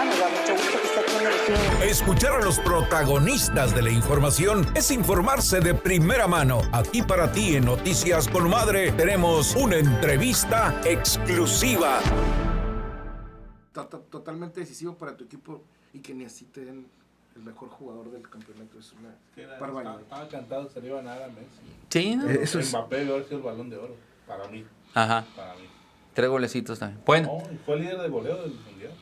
nos da mucho gusto que esté aquí en el estudio. Escuchar a los protagonistas de la información es informarse de primera mano. Aquí para ti en Noticias con Madre tenemos una entrevista exclusiva. Totalmente decisivo para tu equipo y que ni así te den el mejor jugador del campeonato. Es una barbaridad. Estaba cantado, se le iban a dar a Messi. Sí, ¿no? Eso es. Mbappé debe haber sido el Balón de Oro, para mí. Ajá. Para mí. 3 golecitos también. Bueno. No, y fue líder de goleo del Mundial.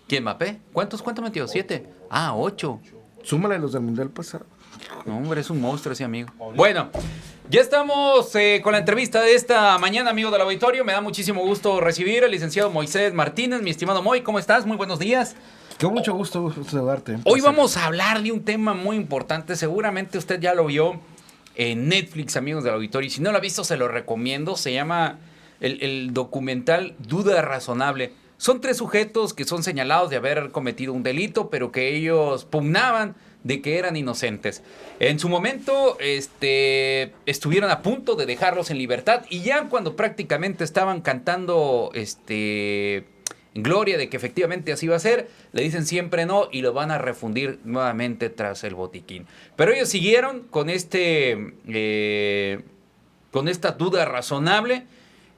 ¿Quién, Mbappé? ¿Cuántos metió? 7. Ah, 8. Súmale los del Mundial pasado. No, hombre, es un monstruo ese amigo. Bueno, ya estamos con la entrevista de esta mañana, amigo del auditorio. Me da muchísimo gusto recibir al licenciado Moisés Martínez. Mi estimado Moy, ¿cómo estás? Muy buenos días. Con mucho gusto saludarte. Hoy vamos a hablar de un tema muy importante. Seguramente usted ya lo vio en Netflix, amigos del auditorio. Y si no lo ha visto, se lo recomiendo. Se llama el documental Duda Razonable. Son 3 sujetos que son señalados de haber cometido un delito, pero que ellos pugnaban de que eran inocentes. En su momento estuvieron a punto de dejarlos en libertad y ya cuando prácticamente estaban cantando en gloria de que efectivamente así iba a ser, le dicen siempre no y lo van a refundir nuevamente tras el botiquín. Pero ellos siguieron con con esta duda razonable.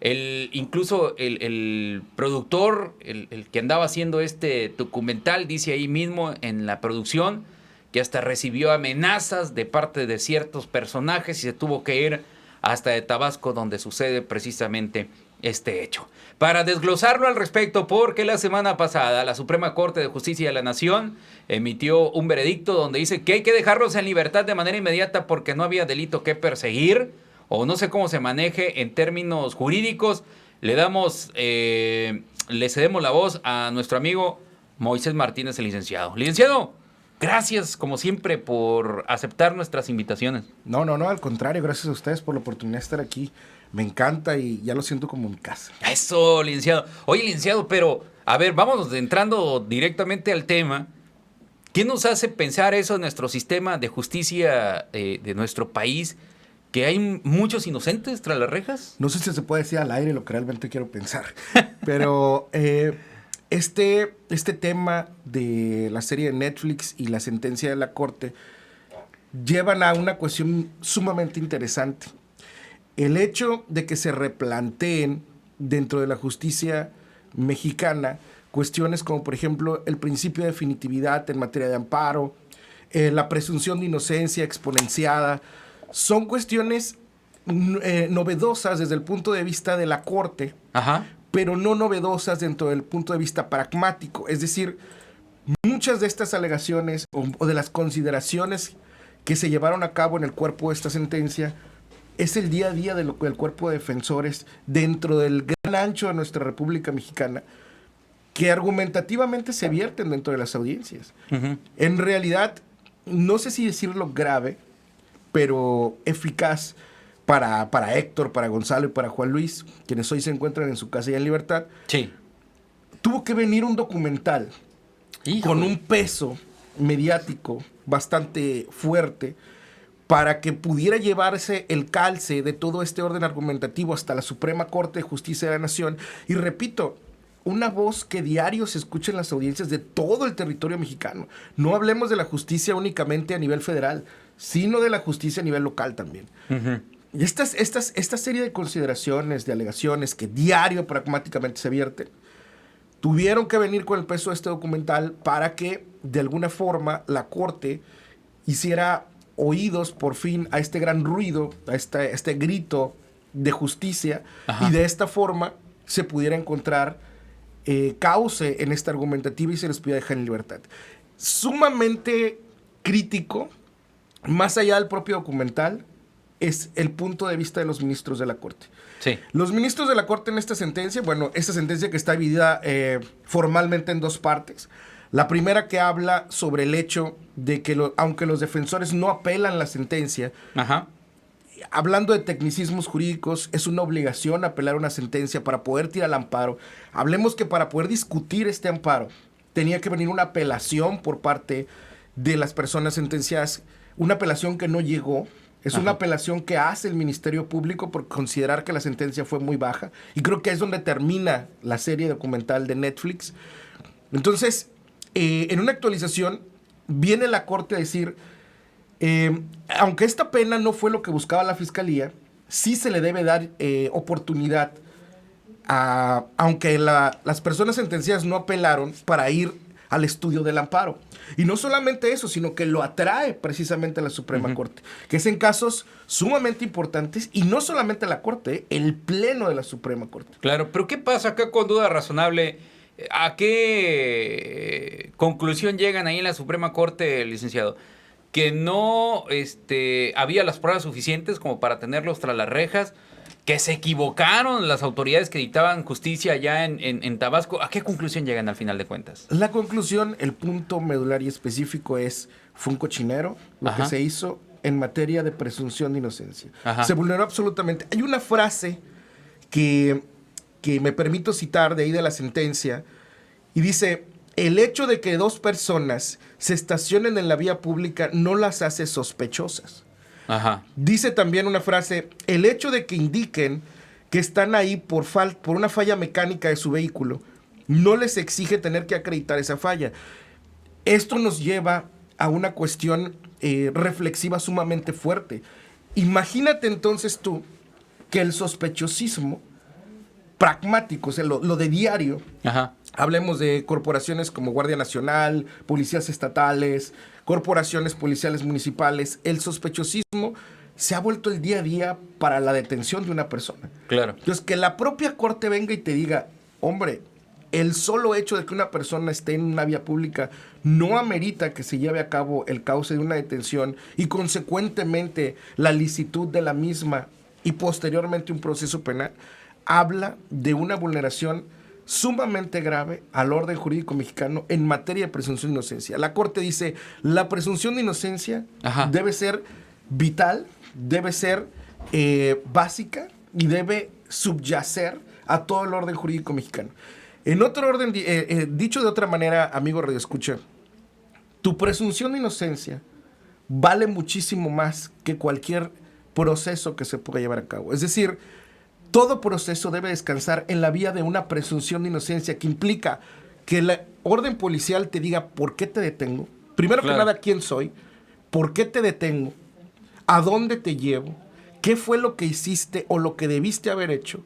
Incluso el productor, el que andaba haciendo este documental, dice ahí mismo en la producción que hasta recibió amenazas de parte de ciertos personajes y se tuvo que ir hasta de Tabasco, donde sucede precisamente este hecho. Para desglosarlo al respecto, porque la semana pasada la Suprema Corte de Justicia de la Nación emitió un veredicto donde dice que hay que dejarlos en libertad de manera inmediata porque no había delito que perseguir, o no sé cómo se maneje en términos jurídicos. Le cedemos la voz a nuestro amigo Moisés Martínez, el licenciado. Licenciado, gracias como siempre por aceptar nuestras invitaciones. No, al contrario, gracias a ustedes por la oportunidad de estar aquí. Me encanta y ya lo siento como mi casa. Eso, licenciado. Oye, licenciado, pero a ver, vamos entrando directamente al tema. ¿Qué nos hace pensar eso en nuestro sistema de justicia de nuestro país? ¿Que hay muchos inocentes tras las rejas? No sé si se puede decir al aire lo que realmente quiero pensar, pero este tema de la serie de Netflix y la sentencia de la Corte llevan a una cuestión sumamente interesante. El hecho de que se replanteen dentro de la justicia mexicana cuestiones como, por ejemplo, el principio de definitividad en materia de amparo, la presunción de inocencia exponenciada, son cuestiones novedosas desde el punto de vista de la Corte, Ajá. pero no novedosas dentro del punto de vista pragmático. Es decir, muchas de estas alegaciones o de las consideraciones que se llevaron a cabo en el cuerpo de esta sentencia es el día a día del cuerpo de defensores dentro del gran ancho de nuestra República Mexicana, que argumentativamente se vierten dentro de las audiencias. Uh-huh. En realidad, no sé si decirlo grave, pero eficaz para Héctor, para Gonzalo y para Juan Luis, quienes hoy se encuentran en su casa y en libertad. Sí. Tuvo que venir un documental con un peso mediático bastante fuerte para que pudiera llevarse el calce de todo este orden argumentativo hasta la Suprema Corte de Justicia de la Nación. Y repito, una voz que diario se escucha en las audiencias de todo el territorio mexicano. No hablemos de la justicia únicamente a nivel federal, sino de la justicia a nivel local también. Uh-huh. Y esta serie de consideraciones, de alegaciones que diario pragmáticamente se vierten, tuvieron que venir con el peso de este documental para que, de alguna forma, la Corte hiciera oídos por fin a este gran ruido, a este grito de justicia. Ajá. Y de esta forma se pudiera encontrar cauce en esta argumentativa y se les pudiera dejar en libertad. Sumamente crítico, más allá del propio documental, es el punto de vista de los ministros de la Corte. Sí. Los ministros de la Corte en esta sentencia, bueno, esta sentencia que está dividida formalmente en 2 partes. La primera que habla sobre el hecho de que aunque los defensores no apelan la sentencia, Ajá. Hablando de tecnicismos jurídicos, es una obligación apelar una sentencia para poder tirar al amparo. Hablemos que para poder discutir este amparo tenía que venir una apelación por parte de las personas sentenciadas, una apelación que no llegó. Es Ajá. Una apelación que hace el Ministerio Público por considerar que la sentencia fue muy baja. Y creo que es donde termina la serie documental de Netflix. Entonces, en una actualización, viene la Corte a decir, aunque esta pena no fue lo que buscaba la Fiscalía, sí se le debe dar oportunidad, aunque las personas sentenciadas no apelaron, para ir al estudio del amparo. Y no solamente eso, sino que lo atrae precisamente a la Suprema Corte, que es en casos sumamente importantes, y no solamente la Corte, el Pleno de la Suprema Corte. Claro, pero ¿qué pasa acá con duda razonable? ¿A qué conclusión llegan ahí en la Suprema Corte, licenciado? Que no había las pruebas suficientes como para tenerlos tras las rejas, que se equivocaron las autoridades que dictaban justicia allá en Tabasco. ¿A qué conclusión llegan al final de cuentas? La conclusión, el punto medular y específico fue un cochinero lo que se hizo en materia de presunción de inocencia. Ajá. Se vulneró absolutamente. Hay una frase que me permito citar de ahí de la sentencia, y dice: el hecho de que dos personas se estacionen en la vía pública no las hace sospechosas. Ajá. Dice también una frase: el hecho de que indiquen que están ahí por una falla mecánica de su vehículo no les exige tener que acreditar esa falla. Esto nos lleva a una cuestión reflexiva sumamente fuerte. Imagínate entonces tú que el sospechosismo pragmático, o sea, lo de diario, Ajá. hablemos de corporaciones como Guardia Nacional, policías estatales, corporaciones policiales municipales, el sospechosismo se ha vuelto el día a día para la detención de una persona. Claro. Entonces, que la propia Corte venga y te diga: hombre, el solo hecho de que una persona esté en una vía pública no amerita que se lleve a cabo el cauce de una detención y consecuentemente la licitud de la misma y posteriormente un proceso penal, habla de una vulneración sumamente grave al orden jurídico mexicano en materia de presunción de inocencia. La Corte dice: la presunción de inocencia debe ser vital, debe ser básica y debe subyacer a todo el orden jurídico mexicano. En otro orden, dicho de otra manera, amigo radioescucha, tu presunción de inocencia vale muchísimo más que cualquier proceso que se pueda llevar a cabo. Es decir, todo proceso debe descansar en la vía de una presunción de inocencia, que implica que la orden policial te diga por qué te detengo. Primero que nada, quién soy, por qué te detengo, a dónde te llevo, qué fue lo que hiciste o lo que debiste haber hecho.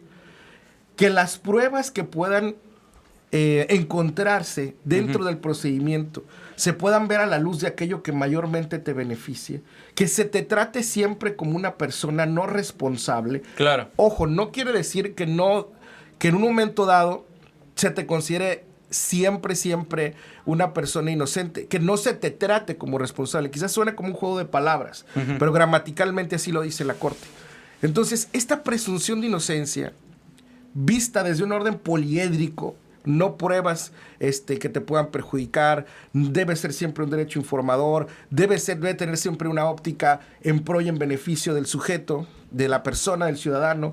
Que las pruebas que puedan encontrarse dentro del procedimiento se puedan ver a la luz de aquello que mayormente te beneficie, que se te trate siempre como una persona no responsable. Claro. Ojo, no quiere decir que en un momento dado se te considere siempre una persona inocente, que no se te trate como responsable. Quizás suene como un juego de palabras, pero gramaticalmente así lo dice la Corte. Entonces, esta presunción de inocencia, vista desde un orden poliédrico, no pruebas que te puedan perjudicar, debe ser siempre un derecho informador, debe tener siempre una óptica en pro y en beneficio del sujeto, de la persona, del ciudadano.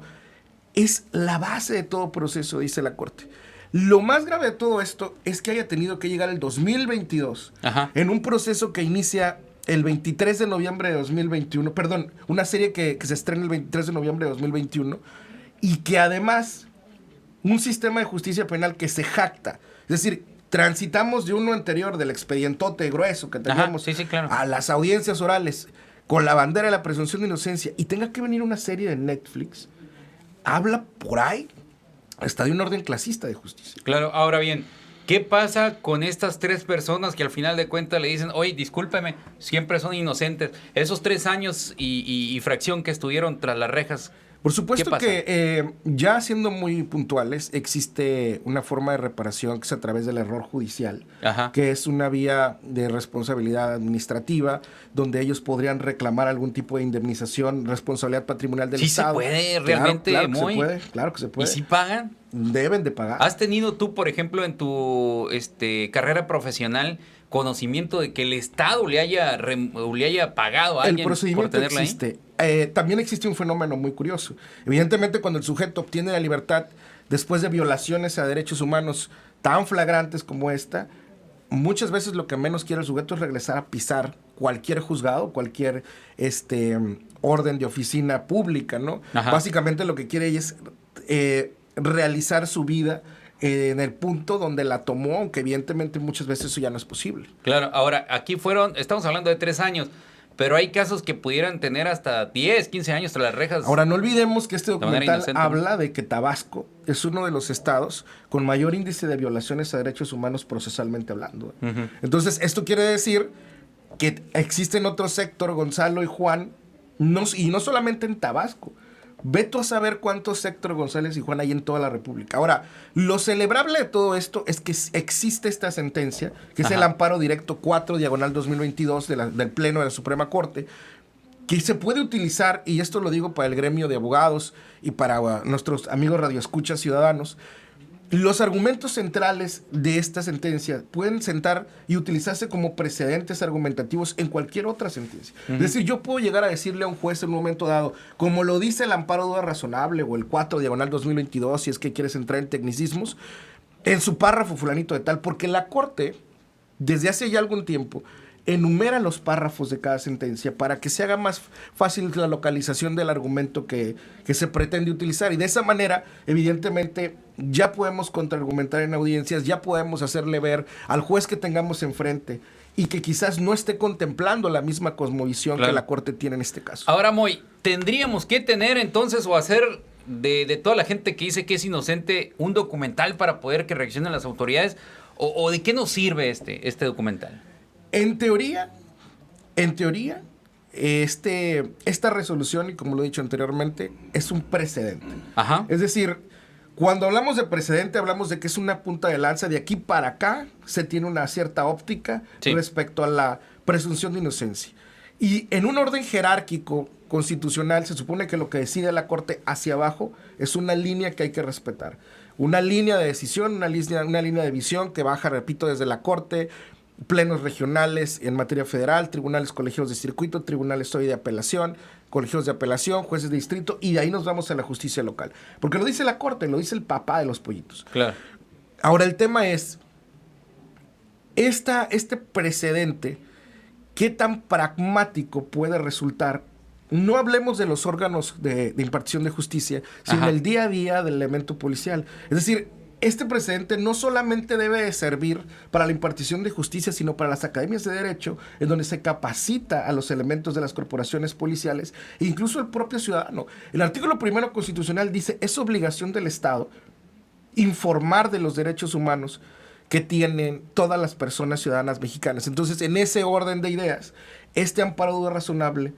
Es la base de todo proceso, dice la Corte. Lo más grave de todo esto es que haya tenido que llegar el 2022 en un proceso que inicia el 23 de noviembre de 2021, perdón, una serie que se estrena el 23 de noviembre de 2021, y que además un sistema de justicia penal que se jacta. Es decir, transitamos de uno anterior, del expedientote grueso que teníamos, claro, a las audiencias orales con la bandera de la presunción de inocencia, y tenga que venir una serie de Netflix, habla por ahí hasta de un orden clasista de justicia. Claro, ahora bien, ¿qué pasa con estas tres personas que al final de cuentas le dicen: oye, discúlpeme, siempre son inocentes? Esos 3 años y fracción que estuvieron tras las rejas. Por supuesto que ya siendo muy puntuales, existe una forma de reparación que es a través del error judicial, que es una vía de responsabilidad administrativa donde ellos podrían reclamar algún tipo de indemnización, responsabilidad patrimonial del Estado. Sí se puede, realmente. Claro que se puede. ¿Y si pagan? Deben de pagar. ¿Has tenido tú, por ejemplo, en tu carrera profesional conocimiento de que el Estado le haya pagado a alguien por tenerla ahí? El procedimiento existe. También existe un fenómeno muy curioso. Evidentemente, cuando el sujeto obtiene la libertad después de violaciones a derechos humanos tan flagrantes como esta, muchas veces lo que menos quiere el sujeto es regresar a pisar cualquier juzgado, cualquier orden de oficina pública, ¿no? Básicamente lo que quiere es realizar su vida en el punto donde la tomó, aunque evidentemente muchas veces eso ya no es posible. Claro, ahora, aquí estamos hablando de 3 años, pero hay casos que pudieran tener hasta 10, 15 años tras las rejas. Ahora, no olvidemos que este documental inocente, habla de que Tabasco es uno de los estados con mayor índice de violaciones a derechos humanos procesalmente hablando. Entonces, esto quiere decir que existen otros sectores, Gonzalo y Juan, y no solamente en Tabasco. Ve tú a saber cuántos Héctor González y Juan hay en toda la República. Ahora, lo celebrable de todo esto es que existe esta sentencia, que es el amparo directo 4/2022 del Pleno de la Suprema Corte, que se puede utilizar, y esto lo digo para el gremio de abogados y para nuestros amigos radioescuchas ciudadanos. Los argumentos centrales de esta sentencia pueden sentar y utilizarse como precedentes argumentativos en cualquier otra sentencia. Es decir, yo puedo llegar a decirle a un juez en un momento dado, como lo dice el amparo de duda razonable o el 4/2022, si es que quieres entrar en tecnicismos, en su párrafo fulanito de tal, porque la Corte, desde hace ya algún tiempo, enumera los párrafos de cada sentencia para que se haga más fácil la localización del argumento que se pretende utilizar. Y de esa manera, evidentemente, ya podemos contraargumentar en audiencias, ya podemos hacerle ver al juez que tengamos enfrente y que quizás no esté contemplando la misma cosmovisión que la Corte tiene en este caso. Ahora, Moy, ¿tendríamos que tener entonces o hacer de toda la gente que dice que es inocente un documental para poder que reaccionen las autoridades? ¿O de qué nos sirve este documental? En teoría, esta resolución, y como lo he dicho anteriormente, es un precedente. Ajá. Es decir, cuando hablamos de precedente, hablamos de que es una punta de lanza. De aquí para acá se tiene una cierta óptica respecto a la presunción de inocencia. Y en un orden jerárquico constitucional, se supone que lo que decide la Corte hacia abajo es una línea que hay que respetar. Una línea de decisión, una línea de visión que baja, repito, desde la Corte, plenos regionales en materia federal, tribunales colegiados de circuito, tribunales hoy de apelación, colegios de apelación, jueces de distrito, y de ahí nos vamos a la justicia local. Porque lo dice la Corte, lo dice el papá de los pollitos. Claro. Ahora, el tema es, este precedente, ¿qué tan pragmático puede resultar? No hablemos de los órganos de impartición de justicia, sino del día a día del elemento policial. Es decir, este precedente no solamente debe de servir para la impartición de justicia, sino para las academias de derecho, en donde se capacita a los elementos de las corporaciones policiales e incluso el propio ciudadano. El artículo 1 constitucional dice, es obligación del Estado informar de los derechos humanos que tienen todas las personas ciudadanas mexicanas. Entonces, en ese orden de ideas, este amparo de duda razonable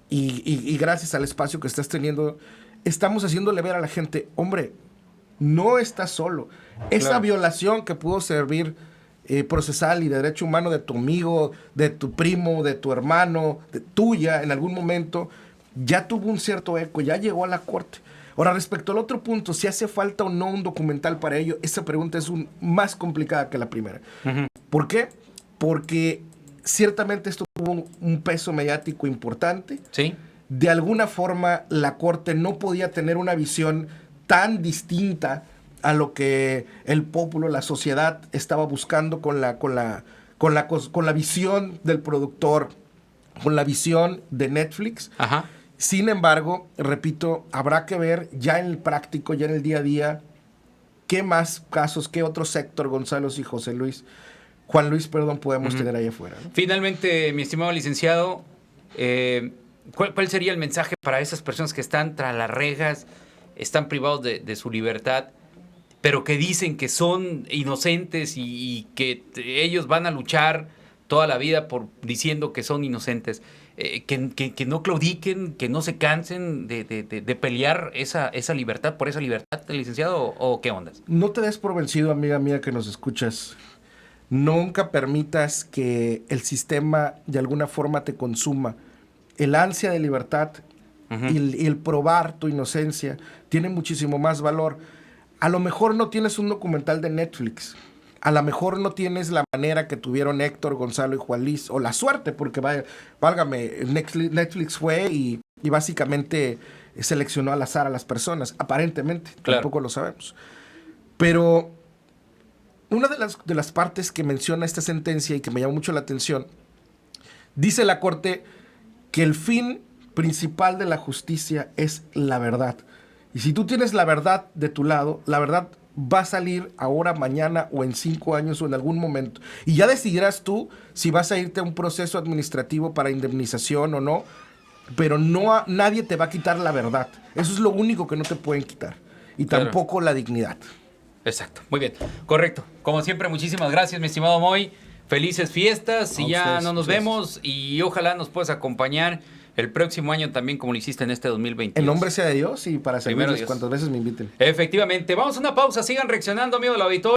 y gracias al espacio que estás teniendo, estamos haciéndole ver a la gente, hombre, no estás solo. Esa violación que pudo servir procesal y de derecho humano de tu amigo, de tu primo, de tu hermano, tuya en algún momento, ya tuvo un cierto eco, ya llegó a la Corte. Ahora, respecto al otro punto, si hace falta o no un documental para ello, esa pregunta es más complicada que la primera. ¿Por qué? Porque ciertamente esto tuvo un peso mediático importante. Sí. De alguna forma, la Corte no podía tener una visión tan distinta a lo que el pueblo, la sociedad estaba buscando con la visión del productor, con la visión de Netflix. Ajá. Sin embargo, repito, habrá que ver ya en el práctico, ya en el día a día, qué más casos, qué otro sector, Gonzalo y Juan Luis, podemos tener ahí afuera, ¿no? Finalmente, mi estimado licenciado, ¿cuál sería el mensaje para esas personas que están tras las rejas, están privados de su libertad, pero que dicen que son inocentes y que ellos van a luchar toda la vida diciendo que son inocentes? Que no claudiquen, que no se cansen de pelear esa libertad por esa libertad, licenciado, o qué ondas. No te des por vencido, amiga mía que nos escuchas. Nunca permitas que el sistema de alguna forma te consuma. El ansia de libertad y el probar tu inocencia tiene muchísimo más valor. A lo mejor no tienes un documental de Netflix. A lo mejor no tienes la manera que tuvieron Héctor, Gonzalo y Juan Luis, o la suerte, porque válgame, Netflix fue y básicamente seleccionó al azar a las personas, aparentemente, tampoco lo sabemos. Pero una de las partes que menciona esta sentencia y que me llama mucho la atención, dice la Corte que el fin principal de la justicia es la verdad. Y si tú tienes la verdad de tu lado, la verdad va a salir ahora, mañana o en 5 años o en algún momento. Y ya decidirás tú si vas a irte a un proceso administrativo para indemnización o no, pero nadie te va a quitar la verdad. Eso es lo único que no te pueden quitar. Y Claro. tampoco la dignidad. Exacto, muy bien, correcto. Como siempre, muchísimas gracias, mi estimado Moy. Felices fiestas y A ya ustedes, no nos ustedes. vemos y ojalá nos puedas acompañar el próximo año también como lo hiciste en este 2022. En nombre sea de Dios y para Primero servirles Dios. cuantas veces me inviten. Efectivamente, vamos a una pausa, sigan reaccionando, amigos del auditorio.